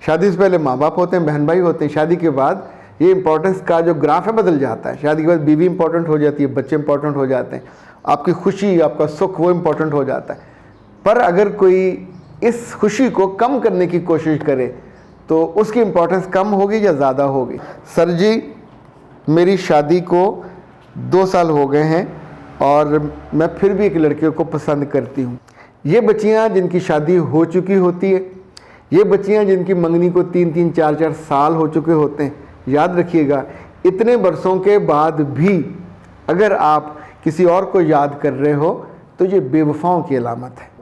शादी से पहले माँ बाप होते हैं, बहन भाई होते हैं, शादी के बाद ये इंपॉर्टेंस का जो ग्राफ है बदल जाता है। शादी के बाद बीवी इंपॉर्टेंट हो जाती है, बच्चे इंपॉर्टेंट हो जाते हैं, आपकी खुशी, आपका सुख वो इंपॉर्टेंट हो जाता है। पर अगर कोई इस खुशी को कम करने की कोशिश करे तो उसकी इंपॉर्टेंस कम होगी या ज़्यादा होगी। सर जी, मेरी शादी को 2 साल हो गए हैं और मैं फिर भी एक लड़के को पसंद करती हूँ। ये बच्चियाँ जिनकी शादी हो चुकी होती है, ये बच्चियाँ जिनकी मंगनी को 3-3, 4-4 साल हो चुके होते हैं, याद रखिएगा इतने वर्षों के बाद भी अगर आप किसी और को याद कर रहे हो तो ये बेवफाओं की अलामत है।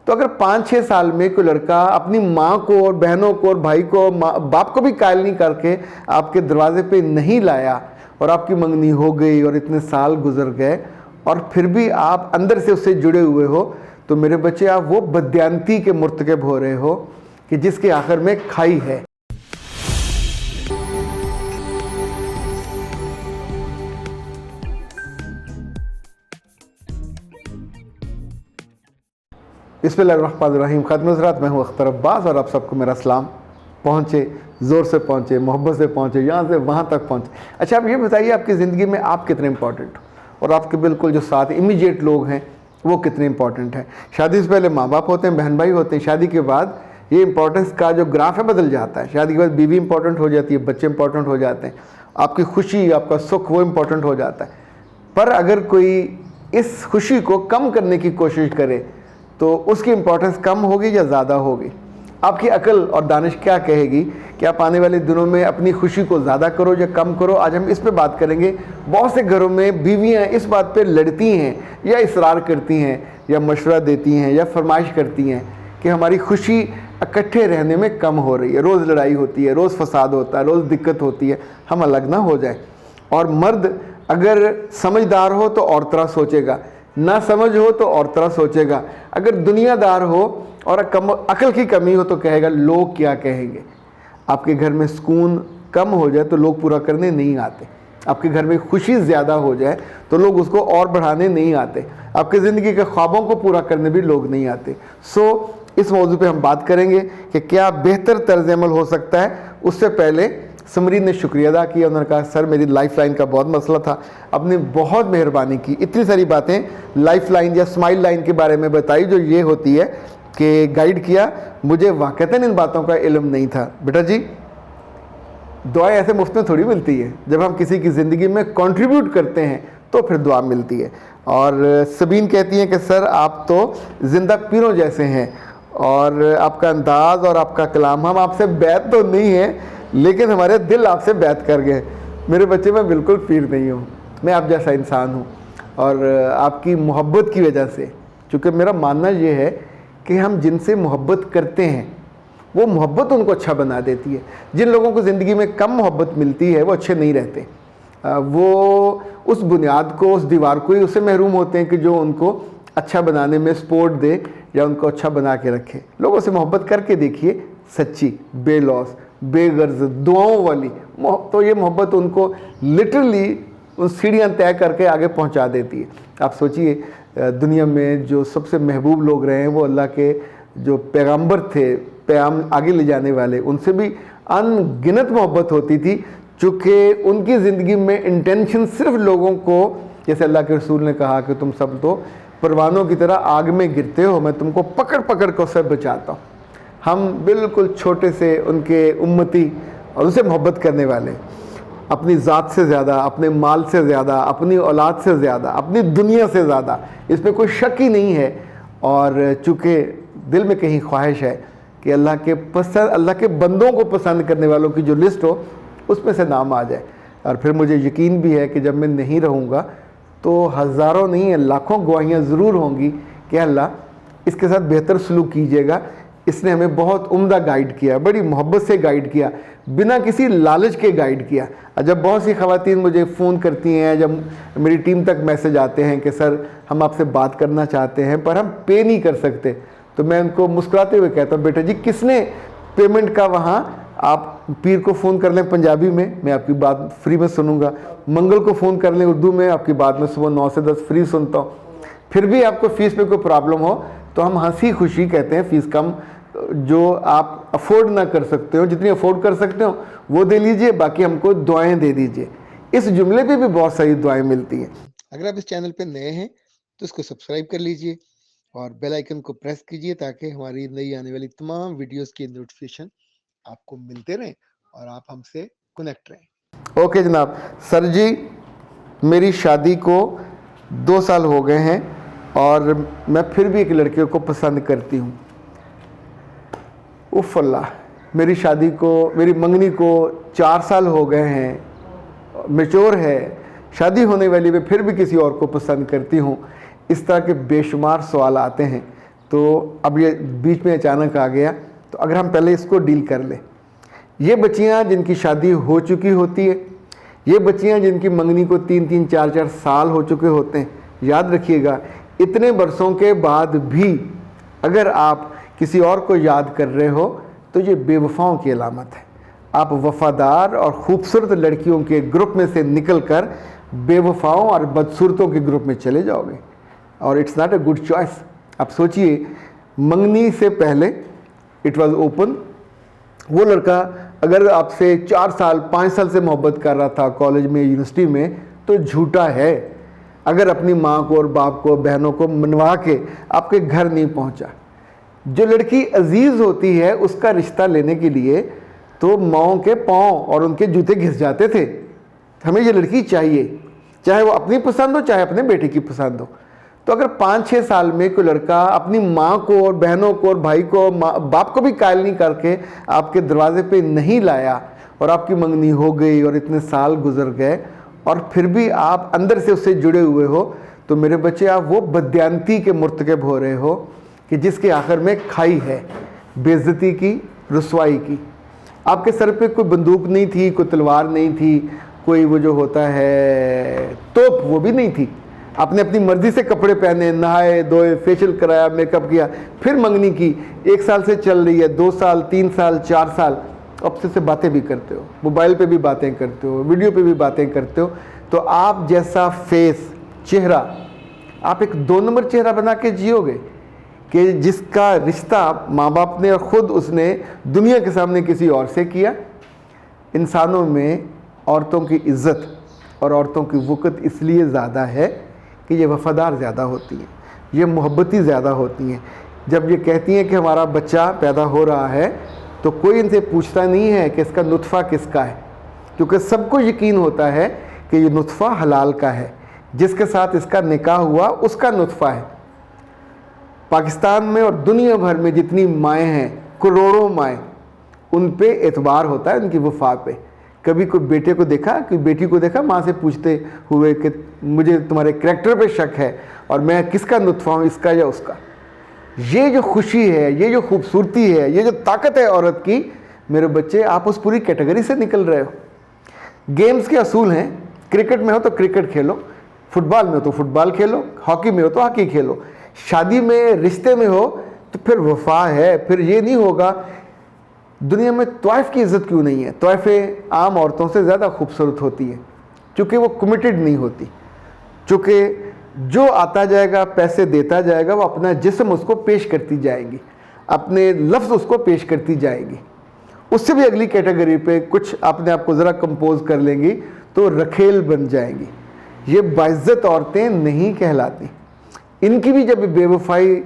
तो अगर 5-6 साल में कोई लड़का अपनी माँ को और बहनों को और भाई को, बाप को भी कायल नहीं करके आपके दरवाजे पे नहीं लाया और आपकी मंगनी हो गई और इतने साल गुजर गए और फिर भी आप अंदर से उससे जुड़े हुए हो, तो मेरे बच्चे आप वो बदयांती के मुर्तकब हो रहे हो कि जिसके आखिर में खाई है। बिस्मिल्लाहिर्रहमानिर्रहीम। ख़ातिम हज़रात, मैं हूँ अख्तर अब्बास और आप सबको मेरा सलाम। पहुँचे, ज़ोर से पहुँचे, मोहब्बत से पहुँचे, यहाँ से वहाँ तक पहुँचे। अच्छा, आप ये बताइए आपकी ज़िंदगी में आप कितने इंपॉर्टेंट हो और आपके बिल्कुल जो साथ इमीडिएट लोग हैं वो कितने इंपॉर्टेंट हैं। शादी से पहले माँ बाप होते हैं, बहन भाई होते हैं, शादी के बाद ये इंपॉर्टेंस का जो ग्राफ है बदल जाता है। शादी के बाद बीवी इंपॉर्टेंट हो जाती है, बच्चे इंपॉर्टेंट हो जाते हैं, आपकी खुशी, आपका सुख वो इंपॉर्टेंट हो जाता है। पर अगर कोई इस खुशी को कम करने की कोशिश करे तो उसकी इंपॉर्टेंस कम होगी या ज़्यादा होगी। आपकी अकल और दानिश क्या कहेगी कि आप आने वाले दिनों में अपनी खुशी को ज़्यादा करो या कम करो। आज हम इस पे बात करेंगे। बहुत से घरों में बीवियां इस बात पे लड़ती हैं या इसरार करती हैं या मशवरा देती हैं या फरमाइश करती हैं कि हमारी खुशी इकट्ठे रहने में कम हो रही है। रोज़ लड़ाई होती है, रोज़ फसाद होता है, रोज़ दिक्कत होती है, हम अलग ना हो जाए। और मर्द अगर समझदार हो तो और तरह सोचेगा, ना समझ हो तो और तरह सोचेगा। अगर दुनियादार हो और अकल की कमी हो तो कहेगा लोग क्या कहेंगे। आपके घर में सुकून कम हो जाए तो लोग पूरा करने नहीं आते। आपके घर में खुशी ज़्यादा हो जाए तो लोग उसको और बढ़ाने नहीं आते। आपकी ज़िंदगी के ख्वाबों को पूरा करने भी लोग नहीं आते। सो इस मौजू पे हम बात करेंगे कि क्या बेहतर तर्ज अमल हो सकता है। उससे पहले समरीन ने शुक्रिया अदा किया। उन्होंने कहा सर मेरी लाइफ लाइन का बहुत मसला था, आपने बहुत मेहरबानी की, इतनी सारी बातें लाइफ लाइन या स्माइल लाइन के बारे में बताई जो ये होती है कि गाइड किया। मुझे वाक़तन इन बातों का इल्म नहीं था। बेटा जी, दुआएं ऐसे मुफ्त में थोड़ी मिलती है, जब हम किसी की ज़िंदगी में कंट्रीब्यूट करते हैं तो फिर दुआ मिलती है। और सबीन कहती हैं कि सर आप तो ज़िंदा पीरों जैसे हैं और आपका अंदाज़ और आपका कलाम, हम आपसे बैत तो नहीं है लेकिन हमारे दिल आपसे बैत कर गए। मेरे बच्चे, मैं बिल्कुल पीर नहीं हूँ, मैं आप जैसा इंसान हूँ और आपकी मोहब्बत की वजह से, चूँकि मेरा मानना ये है कि हम जिनसे मोहब्बत करते हैं वो मोहब्बत उनको अच्छा बना देती है। जिन लोगों को ज़िंदगी में कम मोहब्बत मिलती है वो अच्छे नहीं रहते। वो उस बुनियाद को, उस दीवार को ही उससे महरूम होते हैं कि जो उनको अच्छा बनाने में सपोर्ट दे या उनको अच्छा बना के रखे। लोगों से मोहब्बत करके देखिए, सच्ची, बेलौस, बेगर्ज, दुआओं वाली, तो ये मोहब्बत उनको लिटरली उन सीढ़ियाँ तय करके आगे पहुँचा देती है। आप सोचिए दुनिया में जो सबसे महबूब लोग रहे हैं वो अल्लाह के जो पैगंबर थे, पैगाम आगे ले जाने वाले, उनसे भी अनगिनत मोहब्बत होती थी। चूँकि उनकी ज़िंदगी में इंटेंशन सिर्फ लोगों को, जैसे अल्लाह के रसूल ने कहा कि तुम सब तो परवानों की तरह आग में गिरते हो, मैं तुमको पकड़ पकड़ कर उससे बचाता हूँ। हम बिल्कुल छोटे से उनके उम्मती और उनसे मोहब्बत करने वाले, अपनी ज़ात से ज़्यादा, अपने माल से ज़्यादा, अपनी औलाद से ज़्यादा, अपनी दुनिया से ज़्यादा, इसमें कोई शक ही नहीं है। और चूँकि दिल में कहीं ख्वाहिश है कि अल्लाह के बंदों को पसंद करने वालों की जो लिस्ट हो उसमें से नाम आ जाए। और फिर मुझे यकीन भी है कि जब मैं नहीं रहूँगा तो हज़ारों नहीं है लाखों गवाहियाँ ज़रूर होंगी कि अल्लाह इसके साथ बेहतर सलूक कीजिएगा, इसने हमें बहुत उम्दा गाइड किया, बड़ी मोहब्बत से गाइड किया, बिना किसी लालच के गाइड किया। जब बहुत सी ख़वातीन मुझे फ़ोन करती हैं, जब मेरी टीम तक मैसेज आते हैं कि सर हम आपसे बात करना चाहते हैं पर हम पे नहीं कर सकते, तो मैं उनको मुस्कुराते हुए कहता हूँ बेटा जी किसने पेमेंट का, वहाँ आप पीर को फ़ोन कर लें पंजाबी में, मैं आपकी बात फ्री में सुनूंगा। मंगल को फ़ोन कर लें उर्दू में, आपकी बात मैं सुबह 9 से 10 फ्री सुनता हूँ। फिर भी आपको फ़ीस में कोई प्रॉब्लम हो तो हम हंसी खुशी कहते हैं फ़ीस कम जो आप अफोर्ड ना कर सकते हो, जितनी अफोर्ड कर सकते हो वो दे लीजिए, बाकी हमको दुआएं दे दीजिए। इस जुमले पे भी बहुत सारी दुआएं मिलती हैं। अगर आप इस चैनल पे नए हैं तो इसको सब्सक्राइब कर लीजिए और बेल आइकन को प्रेस कीजिए ताकि हमारी नई आने वाली तमाम वीडियोस की नोटिफिकेशन आपको मिलते रहें और आप हमसे कनेक्ट रहें। ओके जनाब। सर जी, मेरी शादी को 2 साल हो गए हैं और मैं फिर भी एक लड़के को पसंद करती हूँ। उफ़ अल्लाह, मेरी शादी को, मेरी मंगनी को 4 साल हो गए हैं, मैच्योर है, शादी होने वाली मैं फिर भी किसी और को पसंद करती हूँ। इस तरह के बेशुमार सवाल आते हैं। तो अब ये बीच में अचानक आ गया, तो अगर हम पहले इसको डील कर लें। ये बच्चियाँ जिनकी शादी हो चुकी होती है, ये बच्चियाँ जिनकी मंगनी को 3-3, 4-4 साल हो चुके होते हैं, याद रखिएगा इतने बरसों के बाद भी अगर आप किसी और को याद कर रहे हो तो ये बेवफाओं की अलामत है। आप वफादार और ख़ूबसूरत लड़कियों के ग्रुप में से निकलकर बेवफाओं और बदसूरतों के ग्रुप में चले जाओगे और it's not a good choice. आप सोचिए, मंगनी से पहले इट वाज ओपन। वो लड़का अगर आपसे 4 साल 5 साल से मोहब्बत कर रहा था कॉलेज में, यूनिवर्सिटी में, तो झूठा है। अगर अपनी माँ को और बाप को, बहनों को मनवा के आपके घर नहीं पहुँचा। जो लड़की अजीज़ होती है उसका रिश्ता लेने के लिए तो माओं के पाँव और उनके जूते घिस जाते थे। हमें ये लड़की चाहिए, चाहे वो अपनी पसंद हो चाहे अपने बेटे की पसंद हो। तो अगर 5-6 साल में कोई लड़का अपनी माँ को और बहनों को और भाई को, बाप को भी कायल नहीं करके आपके दरवाजे पे नहीं लाया और आपकी मंगनी हो गई और इतने साल गुजर गए और फिर भी आप अंदर से उससे जुड़े हुए हो, तो मेरे बच्चे आप वो बदयांती के मुर्तकब हो रहे हो कि जिसके आखिर में खाई है, बेइज्जती की, रुसवाई की। आपके सर पे कोई बंदूक नहीं थी, कोई तलवार नहीं थी, कोई वो जो होता है तोप, वो भी नहीं थी। आपने अपनी मर्जी से कपड़े पहने, नहाए धोए, फेशियल कराया, मेकअप किया, फिर मंगनी की। 1 साल से चल रही है, 2 साल, 3 साल, 4 साल, अब से बातें भी करते हो, मोबाइल पे भी बातें करते हो, वीडियो पे भी बातें करते हो। तो आप जैसा फेस, चेहरा, आप एक 2 नंबर चेहरा बना के जियोगे कि जिसका रिश्ता माँ बाप ने और ख़ुद उसने दुनिया के सामने किसी और से किया। इंसानों में औरतों की इज़्ज़त और औरतों की वक़्त इसलिए ज़्यादा है कि ये वफ़ादार ज़्यादा होती हैं, ये मोहब्बती ज़्यादा होती हैं। जब ये कहती हैं कि हमारा बच्चा पैदा हो रहा है तो कोई इनसे पूछता नहीं है कि इसका नुत्फ़ा किसका है, क्योंकि सबको यकीन होता है कि ये नुत्फ़ा हलाल का है, जिसके साथ इसका निकाह हुआ उसका नुत्फ़ा है। पाकिस्तान में और दुनिया भर में जितनी माएँ हैं, करोड़ों माएँ, उन पे एतबार होता है उनकी वफ़ा पे। कभी कोई बेटे को देखा, कोई बेटी को देखा माँ से पूछते हुए कि मुझे तुम्हारे करैक्टर पे शक है और मैं किसका नुत्फ़ा हूँ, इसका या उसका। ये जो खुशी है, ये जो खूबसूरती है, ये जो ताकत है औरत की, मेरे बच्चे आप उस पूरी कैटेगरी से निकल रहे हो। गेम्स के असूल हैं, क्रिकेट में हो तो क्रिकेट खेलो, फुटबॉल में हो तो फुटबॉल खेलो, हॉकी में हो तो हॉकी खेलो, शादी में, रिश्ते में हो तो फिर वफा है। फिर ये नहीं होगा दुनिया में तवाइफ की इज़्ज़त क्यों नहीं है। तवाइफें आम औरतों से ज़्यादा खूबसूरत होती हैं क्योंकि वो कमिटेड नहीं होती, चूँकि जो आता जाएगा पैसे देता जाएगा, वो अपना जिस्म उसको पेश करती जाएगी, अपने लफ्ज़ उसको पेश करती जाएगी। उससे भी अगली कैटेगरी पे कुछ अपने आप को ज़रा कंपोज कर लेंगी तो रखेल बन जाएंगी। ये बाइज़्ज़त औरतें नहीं कहलाती। इनकी भी जब बेवफाई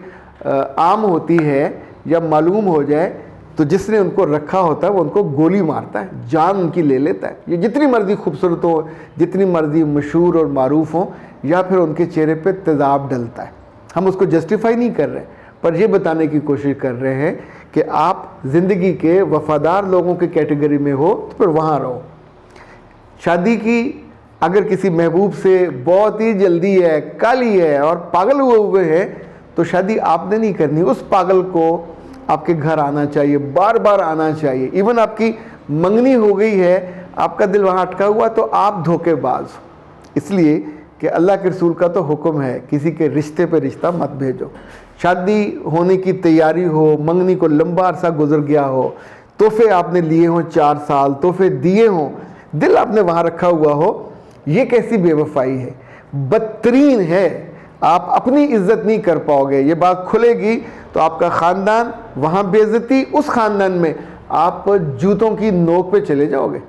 आम होती है या मालूम हो जाए तो जिसने उनको रखा होता है वो उनको गोली मारता है, जान उनकी ले लेता है। ये जितनी मर्जी खूबसूरत हो, जितनी मर्जी मशहूर और मारूफ हो, या फिर उनके चेहरे पे तेज़ाब डलता है। हम उसको जस्टिफाई नहीं कर रहे, पर ये बताने की कोशिश कर रहे हैं कि आप ज़िंदगी के वफ़ादार लोगों के कैटेगरी में हो तो फिर वहाँ रहो। शादी की अगर किसी महबूब से बहुत ही जल्दी है, काली है और पागल हुए हैं तो शादी आपने नहीं करनी। उस पागल को आपके घर आना चाहिए, बार बार आना चाहिए। इवन आपकी मंगनी हो गई है, आपका दिल वहाँ अटका हुआ, तो आप धोखेबाज हो। इसलिए कि अल्लाह के रसूल का तो हुक्म है किसी के रिश्ते पे रिश्ता मत भेजो। शादी होने की तैयारी हो, मंगनी को लंबा अरसा गुजर गया हो, तोहफे आपने लिए हों 4 साल, तोहफे दिए हों, दिल आपने वहाँ रखा हुआ हो, ये कैसी बेवफाई है, बदतरीन है। आप अपनी इज्जत नहीं कर पाओगे। ये बात खुलेगी तो आपका ख़ानदान, वहाँ बेइज्जती, उस ख़ानदान में आप जूतों की नोक पे चले जाओगे।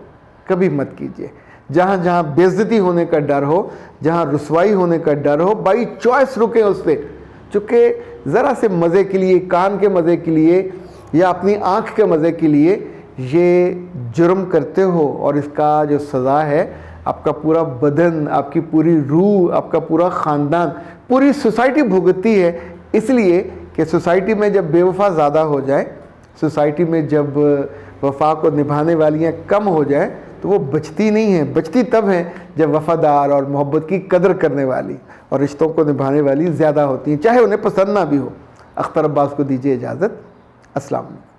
कभी मत कीजिए। जहाँ जहाँ बेइज्जती होने का डर हो, जहाँ रुसवाई होने का डर हो, बाई चॉइस रुके उस पर, चूँकि ज़रा से मज़े के लिए, कान के मज़े के लिए या अपनी आँख के मज़े के लिए ये जुर्म करते हो, और इसका जो सज़ा है आपका पूरा बदन, आपकी पूरी रूह, आपका पूरा ख़ानदान, पूरी सोसाइटी भुगतती है। इसलिए कि सोसाइटी में जब बेवफा ज़्यादा हो जाए, सोसाइटी में जब वफा को निभाने वालियाँ कम हो जाए, तो वो बचती नहीं है। बचती तब है जब वफ़ादार और मोहब्बत की कदर करने वाली और रिश्तों को निभाने वाली ज़्यादा होती हैं, चाहे उन्हें पसंद ना भी हो। अख्तर अब्बास को दीजिए इजाज़त। अस्सलाम वालेकुम।